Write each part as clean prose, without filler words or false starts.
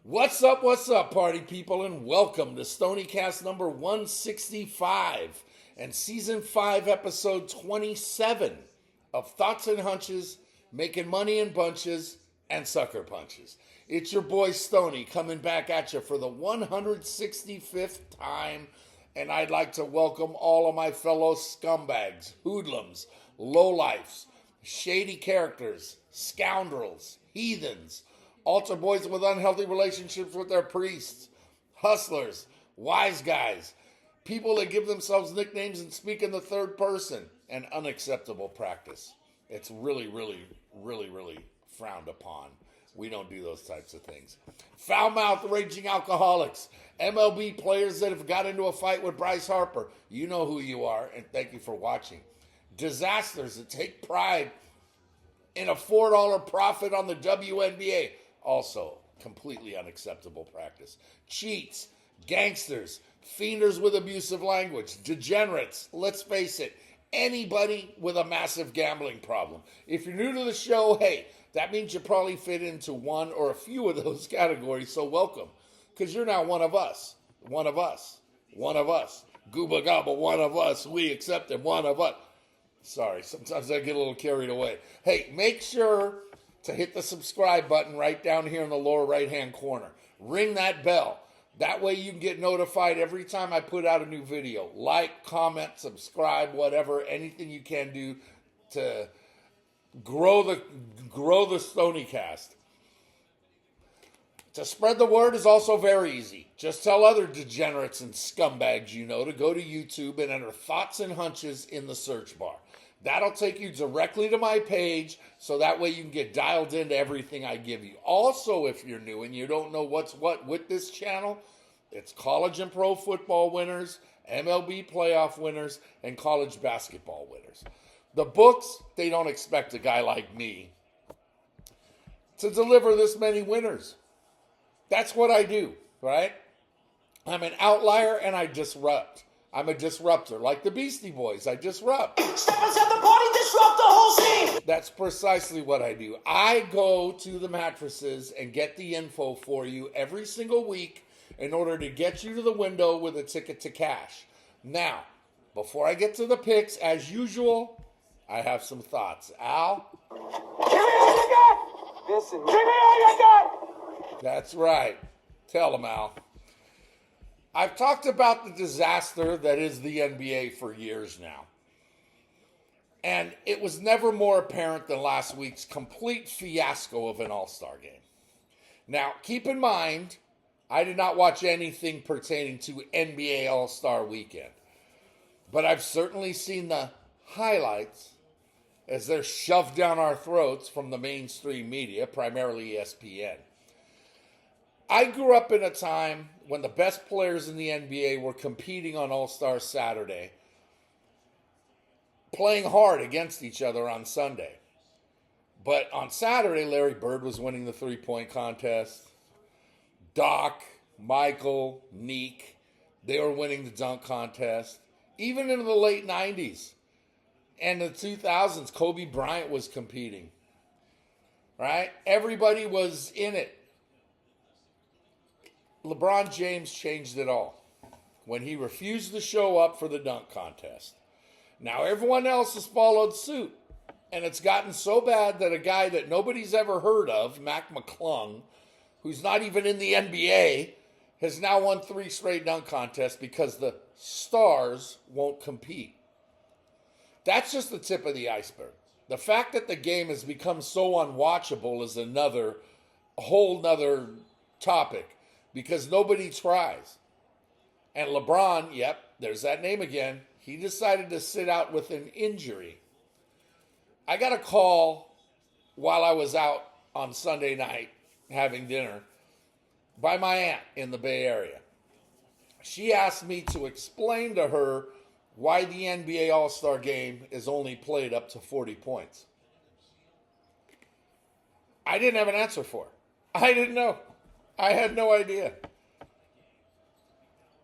What's up, party people, and welcome to Stoniecast number 165 and season 5, episode 27 of Thoughts and Hunches, Making Money in Bunches, and Sucker Punches. It's your boy Stony coming back at you for the 165th time, and I'd like to welcome all of my fellow scumbags, hoodlums, lowlifes, shady characters, scoundrels, heathens, altar boys with unhealthy relationships with their priests, hustlers, wise guys, people that give themselves nicknames and speak in the third person, an unacceptable practice. It's really frowned upon. We don't do those types of things. Foul-mouthed raging alcoholics, MLB players that have got into a fight with Bryce Harper. You know who you are, and thank you for watching. Disasters that take pride in a $4 profit on the WNBA. Also, completely unacceptable practice. Cheats, gangsters, fienders with abusive language, degenerates, let's face it, anybody with a massive gambling problem. If you're new to the show, hey, that means you probably fit into one or a few of those categories, so welcome. Because you're now one of us. One of us. One of us. Gooba gobba, one of us. We accepted one of us. Sorry, sometimes I get a little carried away. Hey, make sure to hit the subscribe button right down here in the lower right-hand corner. Ring that bell. That way you can get notified every time I put out a new video. Like, comment, subscribe, whatever, anything you can do to grow the Stoniecast. To spread the word is also very easy. Just tell other degenerates and scumbags you know to go to YouTube and enter Thoughts and Hunches in the search bar. That'll take you directly to my page, so that way you can get dialed into everything I give you. Also, if you're new and you don't know what's what with this channel, it's college and pro football winners, MLB playoff winners, and college basketball winners. The books, they don't expect a guy like me to deliver this many winners. That's what I do, right? I'm an outlier and I disrupt. I'm a disruptor, like the Beastie Boys. I disrupt. Step inside the party, disrupt the whole scene. That's precisely what I do. I go to the mattresses and get the info for you every single week in order to get you to the window with a ticket to cash. Now, before I get to the picks, as usual, I have some thoughts. Al? Give me all you got. Listen, give me all you got. That's right. Tell him, Al. I've talked about the disaster that is the NBA for years now. And it was never more apparent than last week's complete fiasco of an All-Star game. Now, keep in mind, I did not watch anything pertaining to NBA All-Star Weekend. But I've certainly seen the highlights as they're shoved down our throats from the mainstream media, primarily ESPN. I grew up in a time when the best players in the NBA were competing on All-Star Saturday, playing hard against each other on Sunday. But on Saturday, Larry Bird was winning the three-point contest. Doc, Michael, Neek, they were winning the dunk contest. Even in the late 90s and the 2000s, Kobe Bryant was competing. Right? Everybody was in it. LeBron James changed it all when he refused to show up for the dunk contest. Now everyone else has followed suit, and it's gotten so bad that a guy that nobody's ever heard of, Mac McClung, who's not even in the NBA, has now won 3 straight dunk contests because the stars won't compete. That's just the tip of the iceberg. The fact that the game has become so unwatchable is a whole nother topic. Because nobody tries. And LeBron, yep, there's that name again. He decided to sit out with an injury. I got a call while I was out on Sunday night having dinner by my aunt in the Bay Area. She asked me to explain to her why the NBA All-Star Game is only played up to 40 points. I didn't have an answer for her. I didn't know. I had no idea.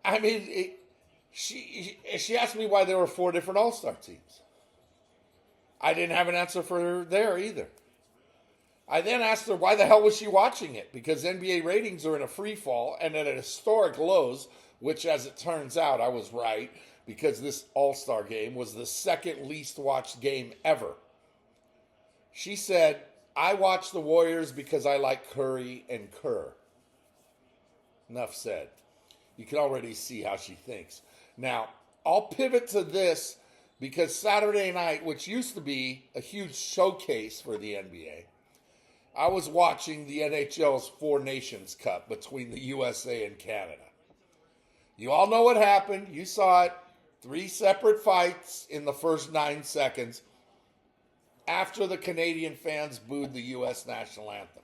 I mean, she asked me why there were 4 different All-Star teams. I didn't have an answer for her there either. I then asked her why the hell was she watching it, because NBA ratings are in a free fall and at historic lows, which, as it turns out, I was right, because this All-Star game was the second least watched game ever. She said, I watch the Warriors because I like Curry and Kerr. Enough said. You can already see how she thinks. Now, I'll pivot to this because Saturday night, which used to be a huge showcase for the NBA, I was watching the NHL's Four Nations Cup between the USA and Canada. You all know what happened. You saw it. 3 separate fights in the first 9 seconds after the Canadian fans booed the U.S. national anthem.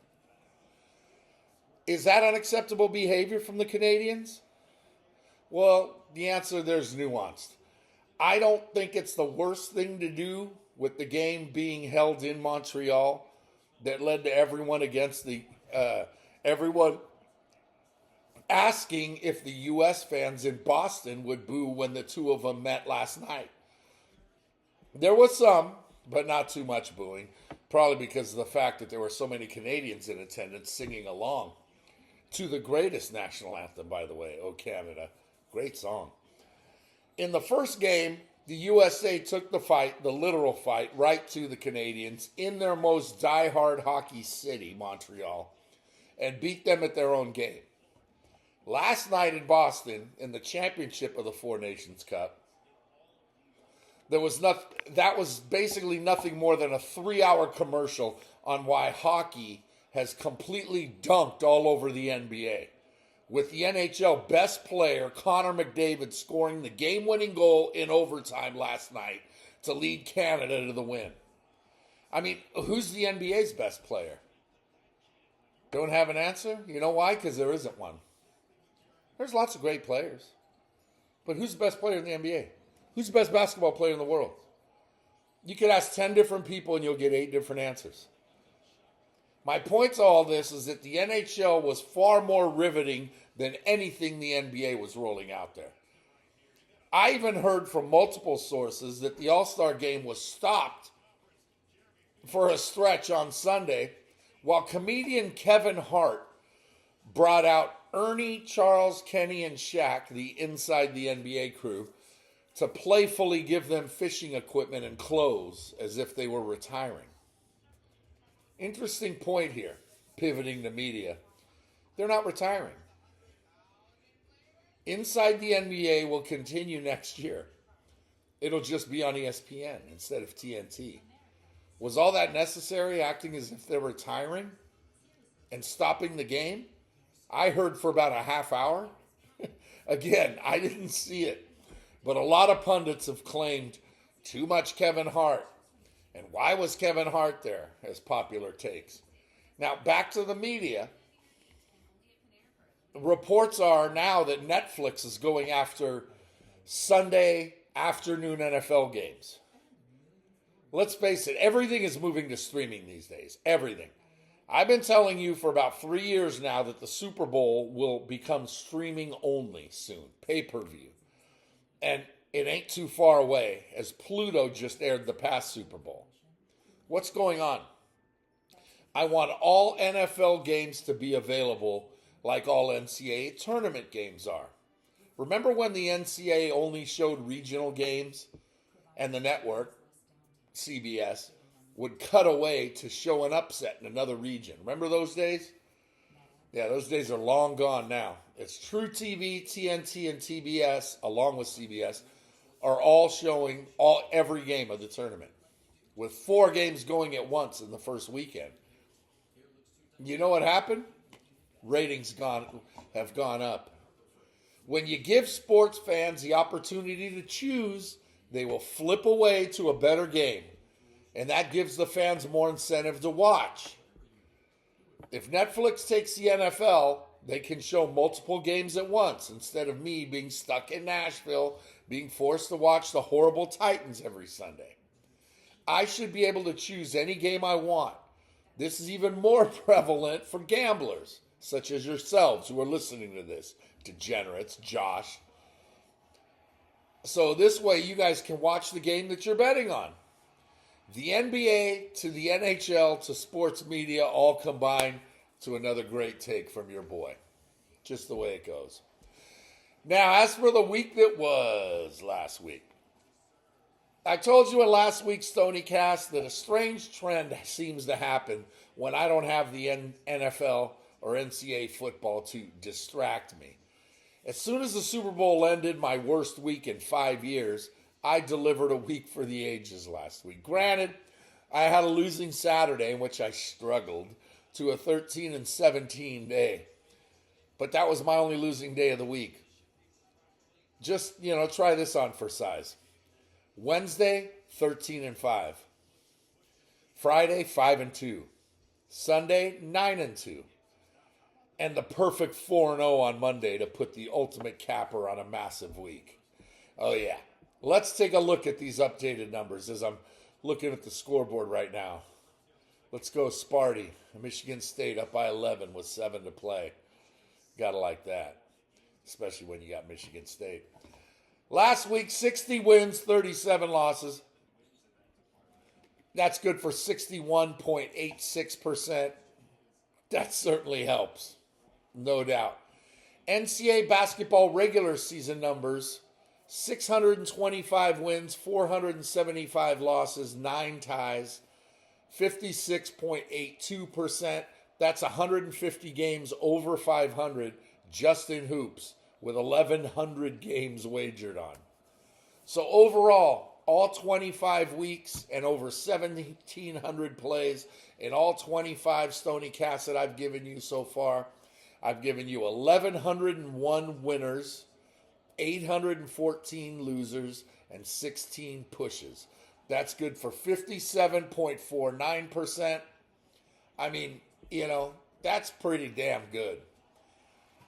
Is that unacceptable behavior from the Canadians? Well, the answer there's nuanced. I don't think it's the worst thing to do with the game being held in Montreal that led to everyone asking if the U.S. fans in Boston would boo when the two of them met last night. There was some, but not too much booing, probably because of the fact that there were so many Canadians in attendance singing along to the greatest national anthem, by the way, O Canada. Great song. In the first game, the USA took the fight, the literal fight, right to the Canadians in their most diehard hockey city, Montreal, and beat them at their own game. Last night in Boston, in the championship of the Four Nations Cup, that was basically nothing more than a 3-hour commercial on why hockey has completely dunked all over the NBA, with the NHL best player, Connor McDavid, scoring the game-winning goal in overtime last night to lead Canada to the win. I mean, who's the NBA's best player? Don't have an answer? You know why? Because there isn't one. There's lots of great players. But who's the best player in the NBA? Who's the best basketball player in the world? You could ask 10 different people and you'll get 8 different answers. My point to all this is that the NHL was far more riveting than anything the NBA was rolling out there. I even heard from multiple sources that the All-Star game was stopped for a stretch on Sunday while comedian Kevin Hart brought out Ernie, Charles, Kenny, and Shaq, the inside the NBA crew, to playfully give them fishing equipment and clothes as if they were retiring. Interesting point here, pivoting to media. They're not retiring. Inside the NBA will continue next year. It'll just be on ESPN instead of TNT. Was all that necessary, acting as if they're retiring and stopping the game? I heard for about a half hour. Again, I didn't see it. But a lot of pundits have claimed too much Kevin Hart. And why was Kevin Hart there, as popular takes? Now, back to the media. Reports are now that Netflix is going after Sunday afternoon NFL games. Let's face it, everything is moving to streaming these days. Everything. I've been telling you for about 3 years now that the Super Bowl will become streaming only soon, pay-per-view. And it ain't too far away, as Pluto just aired the past Super Bowl. What's going on? I want all NFL games to be available like all NCAA tournament games are. Remember when the NCAA only showed regional games and the network, CBS, would cut away to show an upset in another region? Remember those days? Yeah, those days are long gone now. It's True TV, TNT, and TBS, along with CBS, are all showing every game of the tournament, with 4 games going at once in the first weekend. You know what happened? Ratings have gone up. When you give sports fans the opportunity to choose, they will flip away to a better game, and that gives the fans more incentive to watch. If Netflix takes the NFL, they can show multiple games at once instead of me being stuck in Nashville, being forced to watch the horrible Titans every Sunday. I should be able to choose any game I want. This is even more prevalent for gamblers, such as yourselves who are listening to this, degenerates, Josh. So this way you guys can watch the game that you're betting on. The NBA to the NHL to sports media all combined to another great take from your boy. Just the way it goes. Now, as for the week that was last week, I told you in last week's Stoniecast that a strange trend seems to happen when I don't have the NFL or NCAA football to distract me. As soon as the Super Bowl ended, my worst week in 5 years, I delivered a week for the ages last week. Granted, I had a losing Saturday in which I struggled to a 13-17 day. But that was my only losing day of the week. Just, try this on for size. Wednesday, 13-5. Friday, 5-2. Sunday, 9-2. And the perfect 4-0 on Monday to put the ultimate capper on a massive week. Oh, yeah. Let's take a look at these updated numbers as I'm looking at the scoreboard right now. Let's go Sparty. Michigan State up by 11 with 7 to play. Gotta like that, especially when you got Michigan State. Last week, 60 wins, 37 losses. That's good for 61.86%. That certainly helps, no doubt. NCAA basketball regular season numbers, 625 wins, 475 losses, 9 ties, 56.82%. That's 150 games over 500 just in hoops with 1,100 games wagered on. So overall, all 25 weeks and over 1,700 plays in all 25 Stoniecasts that I've given you so far, I've given you 1,101 winners, 814 losers, and 16 pushes. That's good for 57.49%. I mean, that's pretty damn good.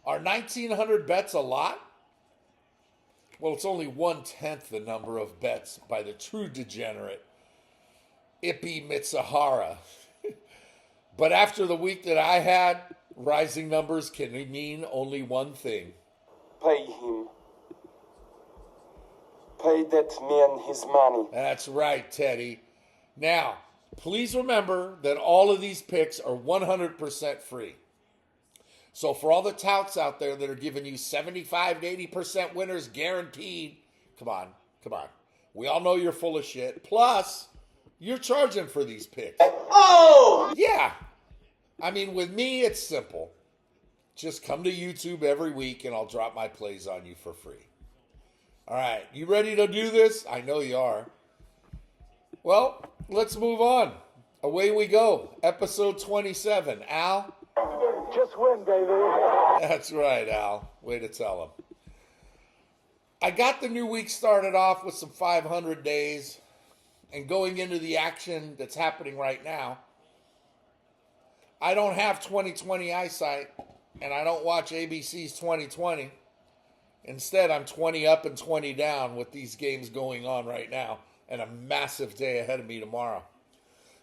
Are 1,900 bets a lot? Well, it's only 1/10 the number of bets by the true degenerate, Ippy Mitsuhara. But after the week that I had, rising numbers can mean only one thing. Pay him. Pay that man his money. That's right, Teddy. Now, please remember that all of these picks are 100% free. So for all the touts out there that are giving you 75 to 80% winners guaranteed, come on. We all know you're full of shit. Plus, you're charging for these picks. Oh! Yeah. I mean, with me, it's simple. Just come to YouTube every week and I'll drop my plays on you for free. All right, you ready to do this? I know you are. Well, let's move on. Away we go. Episode 27. Al? Just win, baby. That's right, Al. Way to tell him. I got the new week started off with some 500 days and going into the action that's happening right now. I don't have 20/20 eyesight and I don't watch ABC's 20/20. Instead, I'm 20 up and 20 down with these games going on right now and a massive day ahead of me tomorrow.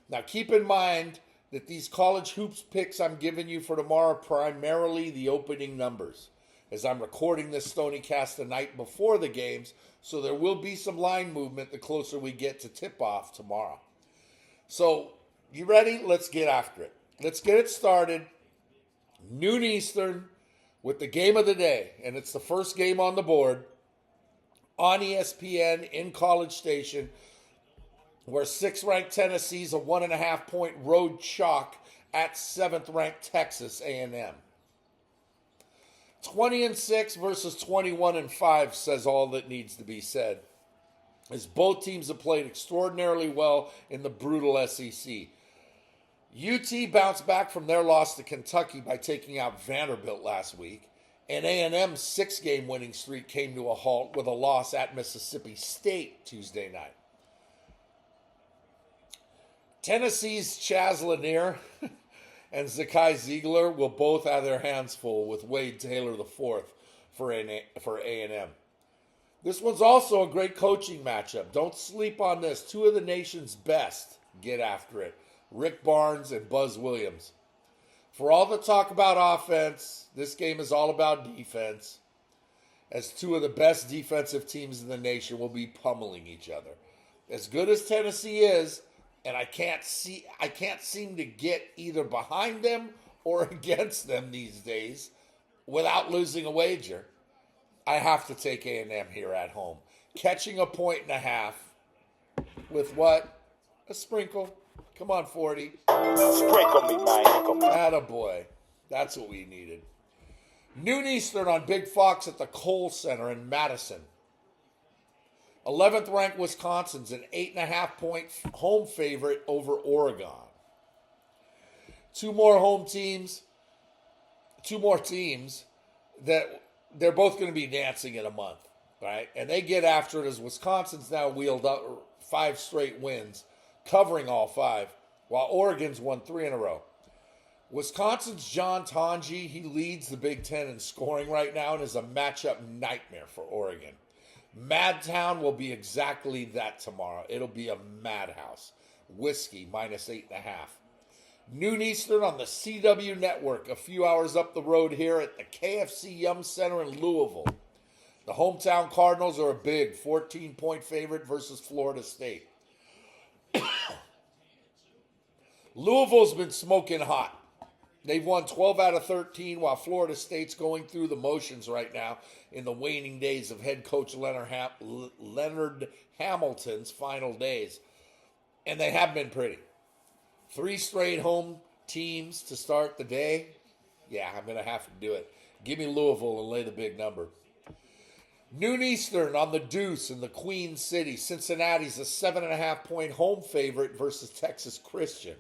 Now, keep in mind that these college hoops picks I'm giving you for tomorrow are primarily the opening numbers, as I'm recording this Stoniecast the night before the games, so there will be some line movement the closer we get to tip-off tomorrow. So, you ready? Let's get after it. Let's get it started. Noon Eastern with the game of the day, and it's the first game on the board on ESPN in College Station, where 6th-ranked Tennessee's a 1.5-point road chalk at 7th-ranked Texas A&M. 20-6 versus 21-5 says all that needs to be said, as both teams have played extraordinarily well in the brutal SEC. UT bounced back from their loss to Kentucky by taking out Vanderbilt last week, and A&M's 6-game winning streak came to a halt with a loss at Mississippi State Tuesday night. Tennessee's Chaz Lanier and Zakai Ziegler will both have their hands full with Wade Taylor IV for A&M. This one's also a great coaching matchup. Don't sleep on this. Two of the nation's best get after it. Rick Barnes and Buzz Williams. For all the talk about offense, this game is all about defense, as two of the best defensive teams in the nation will be pummeling each other. As good as Tennessee is, and I can't seem to get either behind them or against them these days without losing a wager. I have to take A&M here at home. Catching a 1.5 with what? A sprinkle. Come on, 40. Sprinkle me, man. Attaboy. That's what we needed. Noon Eastern on Big Fox at the Kohl Center in Madison. 11th ranked Wisconsin's an 8.5-point home favorite over Oregon. Two more teams that they're both going to be dancing in a month, right? And they get after it as Wisconsin's now wheeled up 5 straight wins, covering all 5, while Oregon's won 3 in a row. Wisconsin's John Tonji, he leads the Big Ten in scoring right now and is a matchup nightmare for Oregon. Madtown will be exactly that tomorrow. It'll be a madhouse. Whiskey minus 8.5. Noon Eastern on the CW Network, a few hours up the road here at the KFC Yum Center in Louisville. The hometown Cardinals are a big 14-point favorite versus Florida State. Louisville's been smoking hot. They've won 12 out of 13 while Florida State's going through the motions right now in the waning days of head coach Leonard Hamilton's final days. And they have been pretty. 3 straight home teams to start the day. Yeah, I'm going to have to do it. Give me Louisville and lay the big number. Noon Eastern on the Deuce in the Queen City. Cincinnati's a 7.5-point home favorite versus Texas Christian.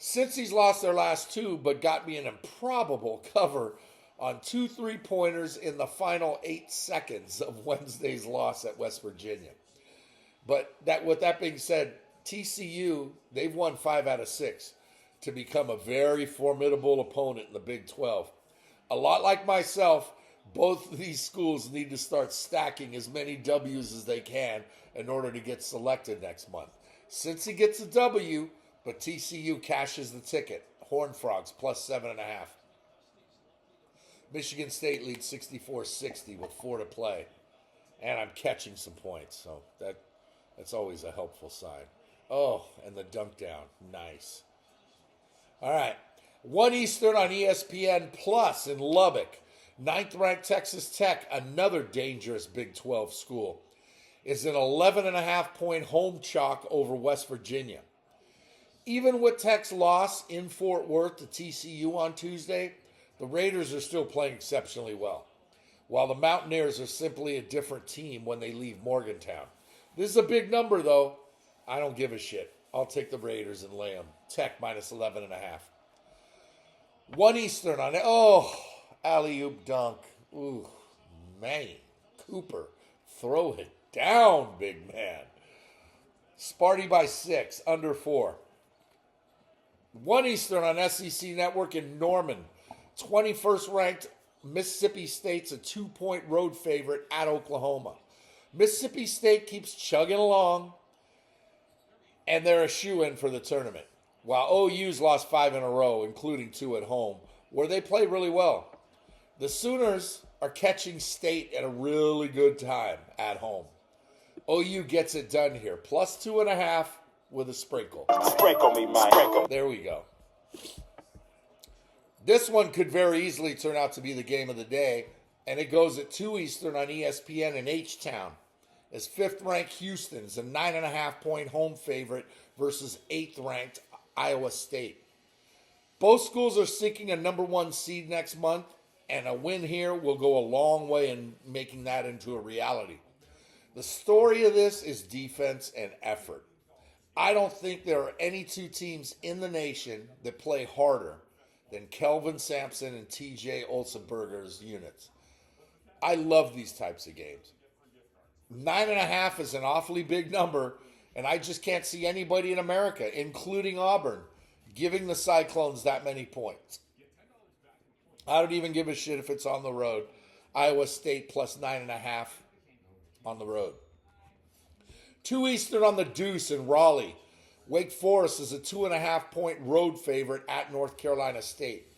Cincy's lost their last 2, but got me an improbable cover on 2 3-pointers in the final 8 seconds of Wednesday's loss at West Virginia. But with that being said, TCU, they've won 5 out of 6 to become a very formidable opponent in the Big 12. A lot like myself, both of these schools need to start stacking as many W's as they can in order to get selected next month. Cincy gets a W, but TCU cashes the ticket. Horned Frogs plus 7.5. Michigan State leads 64-60 with 4 to play. And I'm catching some points, so that's always a helpful sign. Oh, and the dunk down. Nice. All right. 1 Eastern on ESPN Plus in Lubbock. 9th-ranked Texas Tech, another dangerous Big 12 school, is an 11.5-point home chalk over West Virginia. Even with Tech's loss in Fort Worth to TCU on Tuesday, the Raiders are still playing exceptionally well, while the Mountaineers are simply a different team when they leave Morgantown. This is a big number, though. I don't give a shit. I'll take the Raiders and lay them. Tech minus 11.5. 1 Eastern on it. Oh, alley-oop dunk. Ooh, man. Cooper, throw it down, big man. Sparty by 6, under 4. 1 Eastern on SEC Network in Norman. 21st ranked Mississippi State's a 2-point road favorite at Oklahoma. Mississippi State keeps chugging along, and they're a shoo-in for the tournament. While OU's lost 5 in a row, including 2 at home, where they play really well. The Sooners are catching State at a really good time at home. OU gets it done here. Plus 2.5 with a sprinkle. Sprinkle me, man. Sprinkle. There we go. This one could very easily turn out to be the game of the day, and it goes at 2 Eastern on ESPN in H-Town. As 5th-ranked Houston's a 9.5-point home favorite versus 8th-ranked Iowa State. Both schools are seeking a number 1 seed next month, and a win here will go a long way in making that into a reality. The story of this is defense and effort. I don't think there are any 2 teams in the nation that play harder than Kelvin Sampson and TJ Olsenberger's units. I love these types of games. 9.5 is an awfully big number, and I just can't see anybody in America, including Auburn, giving the Cyclones that many points. I don't even give a shit if it's on the road. Iowa State plus 9.5 on the road. 2 Eastern on the Deuce in Raleigh. Wake Forest is a 2.5-point road favorite at North Carolina State.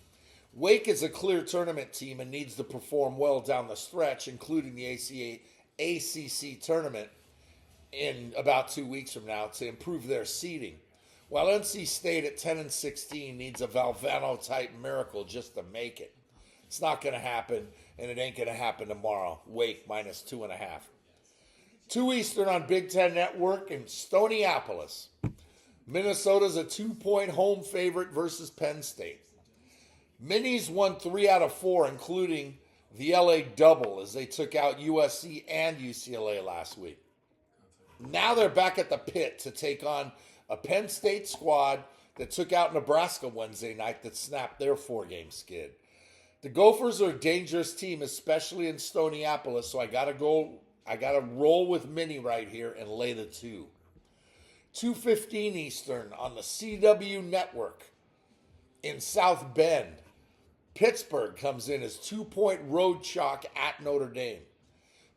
Wake is a clear tournament team and needs to perform well down the stretch, including the ACC tournament. in about 2 weeks from now to improve their seeding. While NC State at 10-16 needs a Valvano-type miracle just to make it. It's not going to happen, and it ain't going to happen tomorrow. Wake minus 2.5. 2 Eastern on Big Ten Network in Stoniapolis. Minnesota's a 2-point home favorite versus Penn State. Minis won 3 out of 4, including the LA double as they took out USC and UCLA last week. Now they're back at the pit to take on a Penn State squad that took out Nebraska Wednesday night that snapped their 4-game skid. The Gophers are a dangerous team, especially in Stoniapolis, so I gotta roll with Mini right here and lay the 2. 2:15 Eastern on the CW network in South Bend. Pittsburgh comes in as 2-point road chalk at Notre Dame.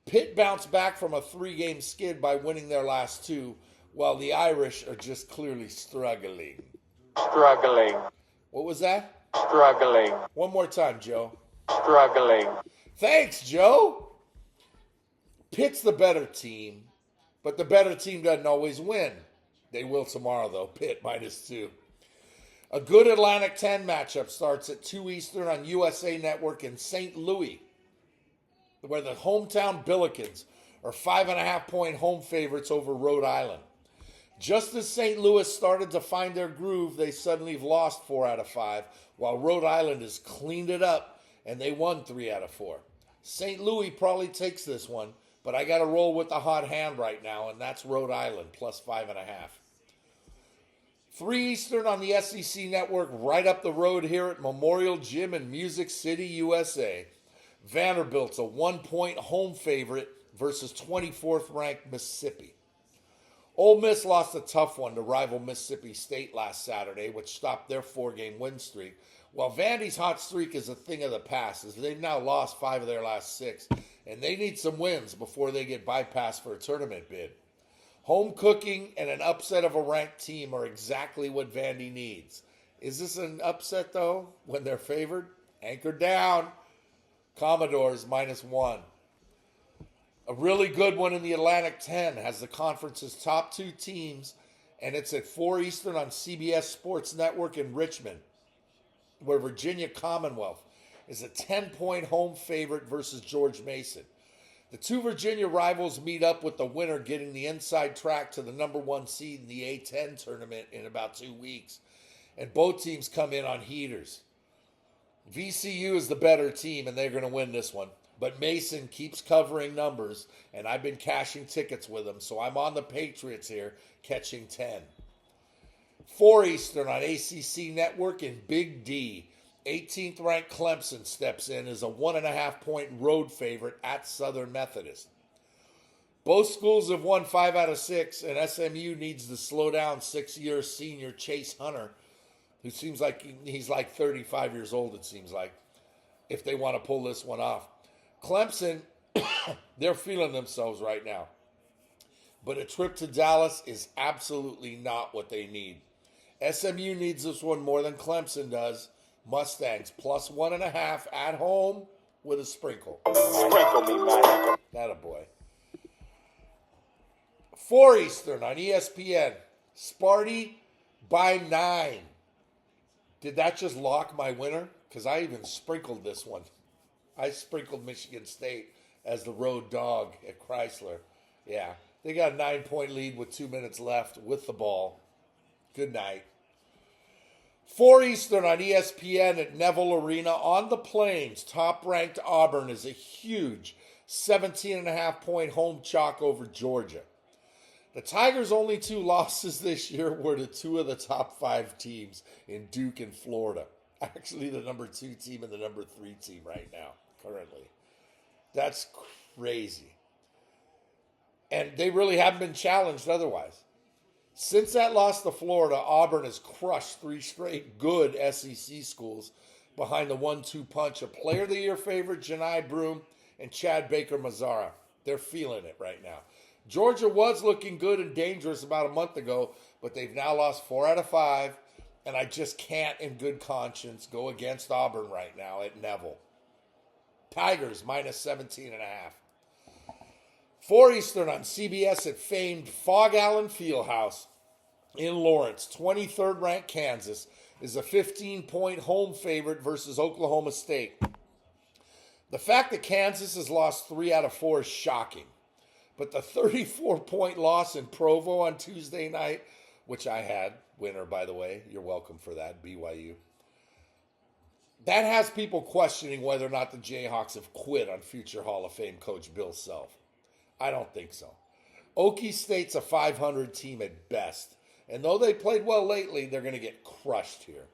Pitt bounced back from a 3-game skid by winning their last 2, while the Irish are just clearly struggling. Struggling. What was that? Struggling. One more time, Joe. Struggling. Thanks, Joe. Pitt's the better team, but the better team doesn't always win. They will tomorrow, though. Pitt minus 2. A good Atlantic 10 matchup starts at 2 Eastern on USA Network in St. Louis, where the hometown Billikens are 5.5-point home favorites over Rhode Island. Just as St. Louis started to find their groove, they suddenly have lost 4 out of 5, while Rhode Island has cleaned it up and they won 3 out of 4. St. Louis probably takes this one, but I got to roll with the hot hand right now, and that's Rhode Island plus 5.5. 3 Eastern on the SEC Network, right up the road here at Memorial Gym in Music City, USA. Vanderbilt's a 1-point home favorite versus 24th ranked Mississippi. Ole Miss lost a tough one to rival Mississippi State last Saturday, which stopped their 4-game win streak, while Vandy's hot streak is a thing of the past, as they've now lost 5 of their last 6, and they need some wins before they get bypassed for a tournament bid. Home cooking and an upset of a ranked team are exactly what Vandy needs. Is this an upset, though, when they're favored? Anchor down. Commodores minus 1. A really good one in the Atlantic 10 has the conference's top 2 teams, and it's at 4 Eastern on CBS Sports Network in Richmond, where Virginia Commonwealth is a 10-point home favorite versus George Mason. The 2 Virginia rivals meet up with the winner getting the inside track to the number 1 seed in the A10 tournament in about 2 weeks, and both teams come in on heaters. VCU is the better team, and they're going to win this one. But Mason keeps covering numbers, and I've been cashing tickets with him, so I'm on the Patriots here, catching 10. 4 Eastern on ACC Network in Big D. 18th ranked Clemson steps in as a 1.5-point road favorite at Southern Methodist. Both schools have won 5 out of 6, and SMU needs to slow down 6-year senior Chase Hunter, who seems like he's like 35 years old, it seems like, if they want to pull this one off. Clemson, they're feeling themselves right now. But a trip to Dallas is absolutely not what they need. SMU needs this one more than Clemson does. Mustangs plus 1.5 at home with a sprinkle. Sprinkle me, man. Attaboy. 4 Eastern on ESPN. Sparty by 9. Did that just lock my winner? Because I even sprinkled this one. I sprinkled Michigan State as the road dog at Chrysler. Yeah, they got a 9-point lead with 2 minutes left with the ball. Good night. 4 Eastern on ESPN at Neville Arena on the Plains. Top-ranked Auburn is a huge 17.5-point home chalk over Georgia. The Tigers' only 2 losses this year were to 2 of the top 5 teams in Duke and Florida. Actually, the number 2 team and the number 3 team right now, currently. That's crazy. And they really haven't been challenged otherwise. Since that loss to Florida, Auburn has crushed 3 straight good SEC schools behind the 1-2 punch of Player of the Year favorite Janai Broome and Chad Baker-Mazara. They're feeling it right now. Georgia was looking good and dangerous about a month ago, but they've now lost 4 out of 5, and I just can't in good conscience go against Auburn right now at Neville. Tigers minus 17.5. 4 Eastern on CBS at famed Fog Allen Fieldhouse in Lawrence. 23rd ranked Kansas is a 15-point home favorite versus Oklahoma State. The fact that Kansas has lost 3 out of 4 is shocking. But the 34-point loss in Provo on Tuesday night, which I had, winner by the way, you're welcome for that, BYU. That has people questioning whether or not the Jayhawks have quit on future Hall of Fame coach Bill Self. I don't think so. Okie State's a 500 team at best. And though they played well lately, they're going to get crushed here.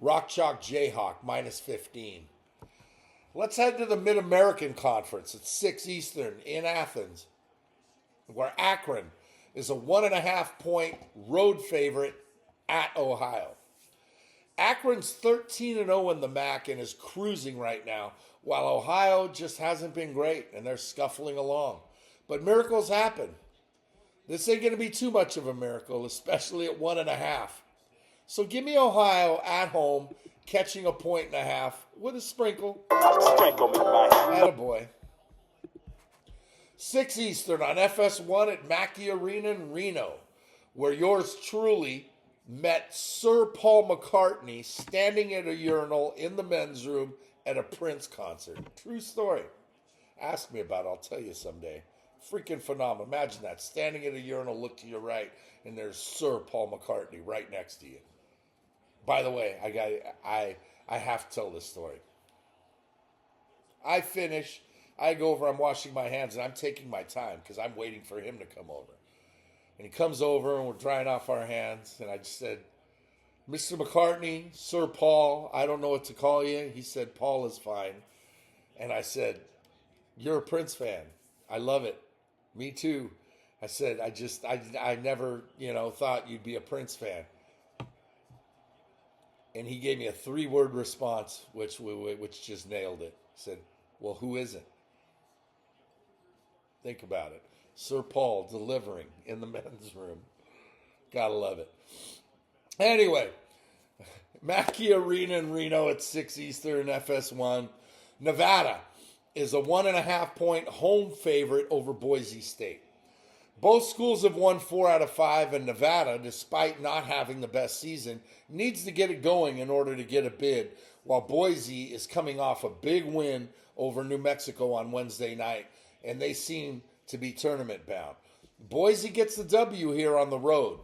Rock Chalk Jayhawk, minus 15. Let's head to the Mid-American Conference at 6 Eastern in Athens, where Akron is a 1.5-point road favorite at Ohio. Akron's 13-0 in the MAC and is cruising right now, while Ohio just hasn't been great, and they're scuffling along. But miracles happen. This ain't going to be too much of a miracle, especially at 1.5. So give me Ohio at home, catching a 1.5 with a sprinkle. Sprinkle me, man. Attaboy. 6 Eastern on FS1 at Mackey Arena in Reno, where yours truly met Sir Paul McCartney standing at a urinal in the men's room at a Prince concert. True story. Ask me about it. I'll tell you someday. Freaking phenomenal. Imagine that. Standing at a urinal, look to your right, and there's Sir Paul McCartney right next to you. By the way, I have to tell this story. I finish, I go over, I'm washing my hands, and I'm taking my time because I'm waiting for him to come over. And he comes over, and we're drying off our hands, and I just said, Mr. McCartney, Sir Paul, I don't know what to call you. He said, Paul is fine. And I said, you're a Prince fan. I love it. Me too. I said, I never, thought you'd be a Prince fan. And he gave me a 3-word response, which just nailed it. He said, well, who isn't? Think about it. Sir Paul delivering in the men's room. Gotta love it. Anyway, Mackey Arena in Reno at 6 Eastern FS1. Nevada is a 1.5-point home favorite over Boise State. Both schools have won 4 out of 5, and Nevada, despite not having the best season, needs to get it going in order to get a bid, while Boise is coming off a big win over New Mexico on Wednesday night, and they seem to be tournament bound. Boise gets the W here on the road.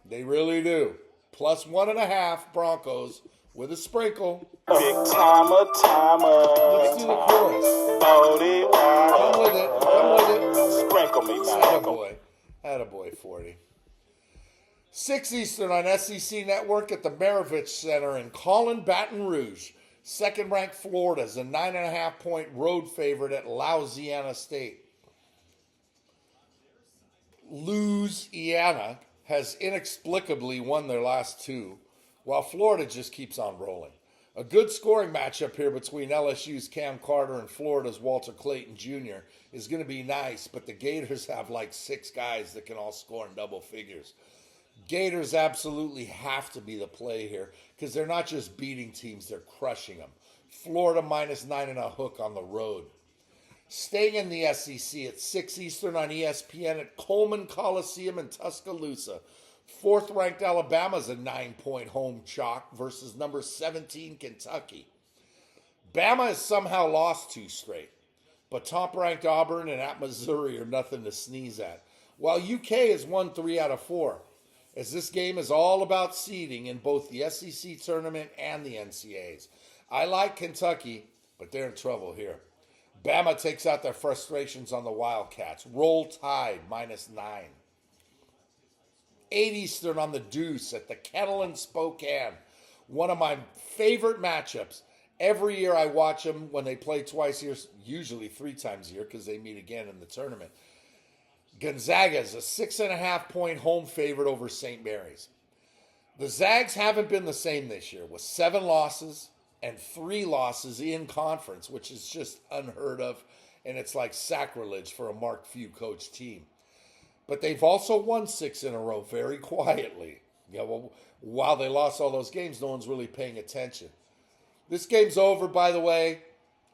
They really do. Plus 1.5 Broncos with a sprinkle. Big timer. Let's do the chorus. Come with it. Come with it. Sprinkle me, man. Attaboy 40. 6 Eastern on SEC Network at the Maravich Center in Collin, Baton Rouge. Second-ranked Florida is a 9.5-point road favorite at Louisiana State. Louisiana has inexplicably won their last 2, while Florida just keeps on rolling. A good scoring matchup here between LSU's Cam Carter and Florida's Walter Clayton Jr. is going to be nice, but the Gators have like 6 guys that can all score in double figures. Gators absolutely have to be the play here because they're not just beating teams, they're crushing them. Florida minus 9.5 on the road. Staying in the SEC at 6 Eastern on ESPN at Coleman Coliseum in Tuscaloosa. 4th-ranked Alabama's a 9-point home chalk versus number 17 Kentucky. Bama has somehow lost 2 straight, but top-ranked Auburn and at Missouri are nothing to sneeze at, while UK has won 3 out of 4, as this game is all about seeding in both the SEC tournament and the NCAAs. I like Kentucky, but they're in trouble here. Bama takes out their frustrations on the Wildcats. Roll Tide, minus 9. 8 Eastern on the Deuce at the Kettle in Spokane. One of my favorite matchups. Every year I watch them when they play twice a year, usually 3 times a year because they meet again in the tournament. Gonzaga is a 6.5-point home favorite over St. Mary's. The Zags haven't been the same this year with 7 losses and 3 losses in conference, which is just unheard of, and it's like sacrilege for a Mark Few coach team. But they've also won 6 in a row very quietly. While they lost all those games, no one's really paying attention. This game's over, by the way.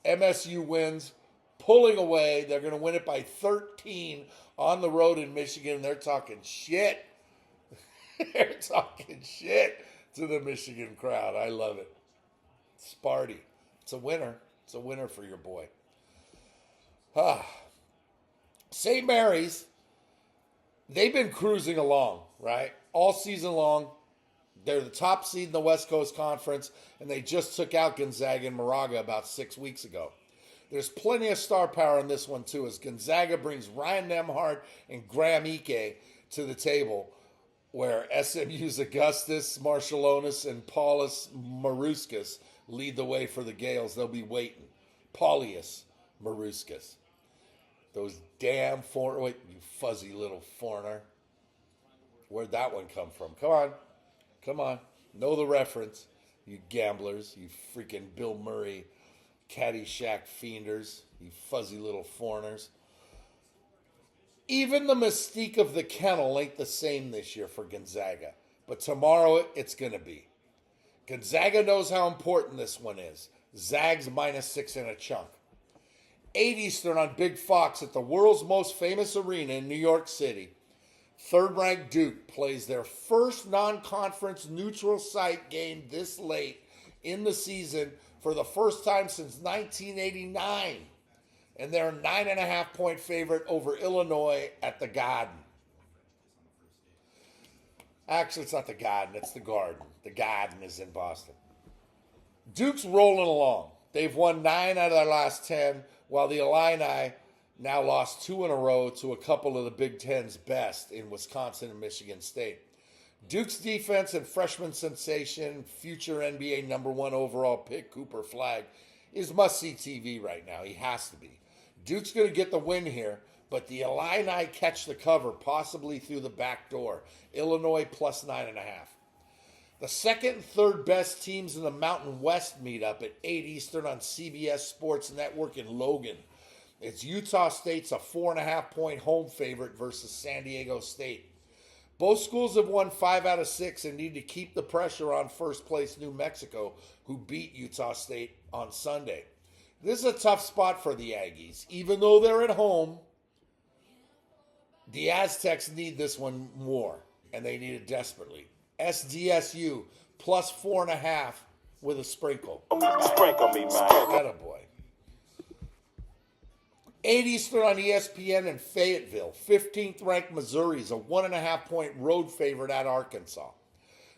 MSU wins pulling away. They're going to win it by 13 on the road in Michigan. They're talking shit. They're talking shit to the Michigan crowd. I love it. Sparty. It's a winner. It's a winner for your boy. St. Mary's, they've been cruising along, right? All season long. They're the top seed in the West Coast Conference, and they just took out Gonzaga and Moraga about 6 weeks ago. There's plenty of star power in this one, too, as Gonzaga brings Ryan Nembhard and Graham Ike to the table, where SMU's Augustus Marshallonis and Paulus Marouskas lead the way for the Gales. They'll be waiting. Paulius Marouskas. Those damn foreign... Wait, you fuzzy little foreigner. Where'd that one come from? Come on. Come on. Know the reference. You gamblers. You freaking Bill Murray Caddyshack fienders. You fuzzy little foreigners. Even the mystique of the kennel ain't the same this year for Gonzaga. But tomorrow it's going to be. Gonzaga knows how important this one is. Zags -6 in a chunk. 8 Eastern on Big Fox at the world's most famous arena in New York City. Third-ranked Duke plays their first non-conference neutral site game this late in the season for the first time since 1989. And they're a 9.5-point favorite over Illinois at the Garden. Actually, it's not the Garden, it's the Garden. The Garden is in Boston. Duke's rolling along. They've won 9 out of their last 10, while the Illini now lost 2 in a row to a couple of the Big Ten's best in Wisconsin and Michigan State. Duke's defense and freshman sensation, future NBA #1 overall pick Cooper Flagg, is must-see TV right now. He has to be. Duke's going to get the win here, but the Illini catch the cover, possibly through the back door. Illinois +9.5. The second and third best teams in the Mountain West meet up at 8 Eastern on CBS Sports Network in Logan. It's Utah State's a 4.5-point home favorite versus San Diego State. Both schools have won 5 out of 6 and need to keep the pressure on first place New Mexico, who beat Utah State on Sunday. This is a tough spot for the Aggies. Even though they're at home, the Aztecs need this one more, and they need it desperately. SDSU +4.5 with a sprinkle. Sprinkle me, man. Attaboy. 8 Eastern on ESPN in Fayetteville. 15th ranked Missouri is a 1.5-point road favorite at Arkansas.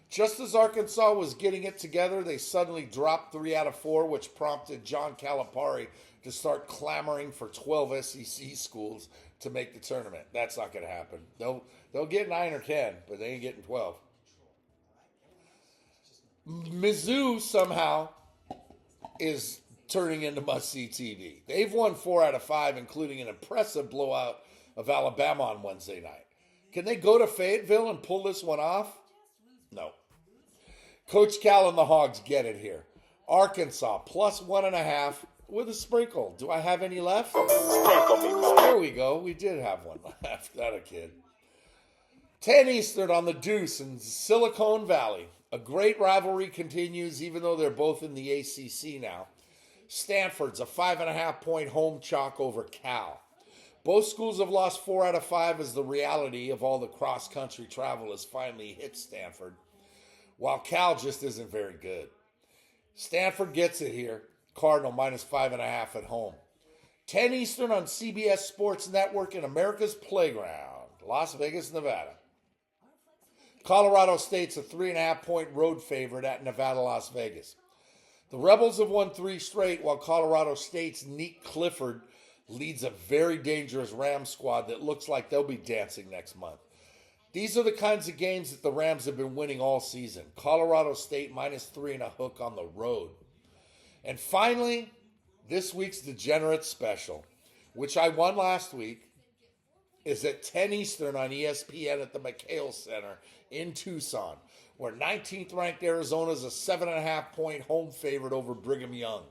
Just as Arkansas was getting it together, they suddenly dropped 3 out of 4, which prompted John Calipari to start clamoring for 12 SEC schools to make the tournament. That's not going to happen. They'll get 9 or 10, but they ain't getting 12. Mizzou somehow is turning into must-see TV. They've won 4 out of 5, including an impressive blowout of Alabama on Wednesday night. Can they go to Fayetteville and pull this one off? No. Coach Cal and the Hogs get it here. Arkansas +1.5 with a sprinkle. Do I have any left? Sprinkle me, man. There we go. We did have one left. Not a kid. 10 Eastern on the Deuce in Silicon Valley. A great rivalry continues, even though they're both in the ACC now. Stanford's a 5.5-point home chalk over Cal. Both schools have lost 4 out of 5 as the reality of all the cross-country travel has finally hit Stanford, while Cal just isn't very good. Stanford gets it here. Cardinal -5.5 at home. 10 Eastern on CBS Sports Network in America's Playground, Las Vegas, Nevada. Colorado State's a 3.5-point road favorite at Nevada, Las Vegas. The Rebels have won 3 straight, while Colorado State's Nick Clifford leads a very dangerous Rams squad that looks like they'll be dancing next month. These are the kinds of games that the Rams have been winning all season. Colorado State -3 and a hook on the road. And finally, this week's Degenerate Special, which I won last week, is at 10 Eastern on ESPN at the McHale Center in Tucson, where 19th ranked Arizona is a 7.5-point home favorite over Brigham Young.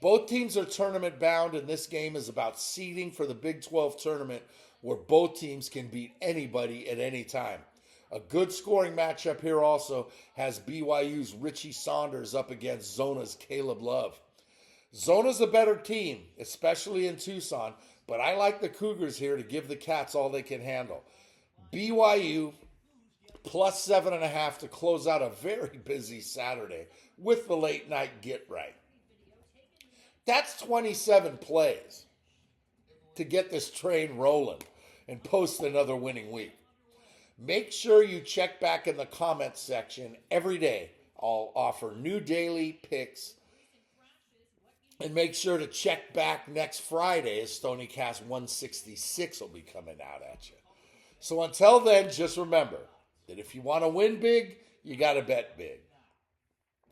Both teams are tournament bound, and this game is about seeding for the Big 12 tournament, where both teams can beat anybody at any time. A good scoring matchup here also has BYU's Richie Saunders up against Zona's Caleb Love. Zona's a better team, especially in Tucson, but I like the Cougars here to give the Cats all they can handle. BYU plus 7.5 to close out a very busy Saturday with the late night get right. That's 27 plays to get this train rolling and post another winning week. Make sure you check back in the comments section every day. I'll offer new daily picks. And make sure to check back next Friday as Stoniecast 166 will be coming out at you. So until then, just remember that if you want to win big, you got to bet big.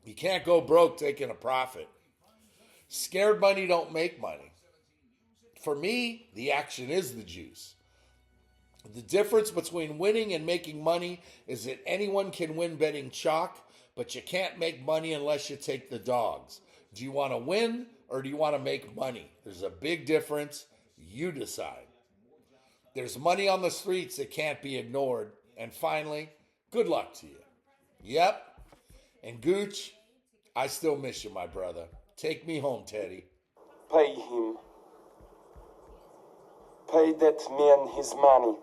You can't go broke taking a profit. Scared money don't make money. For me, the action is the juice. The difference between winning and making money is that anyone can win betting chalk, but you can't make money unless you take the dogs. Do you want to win or do you want to make money? There's a big difference. You decide. There's money on the streets that can't be ignored. And finally, good luck to you. Yep. And Gooch, I still miss you, my brother. Take me home, Teddy. Pay him. Pay that man his money.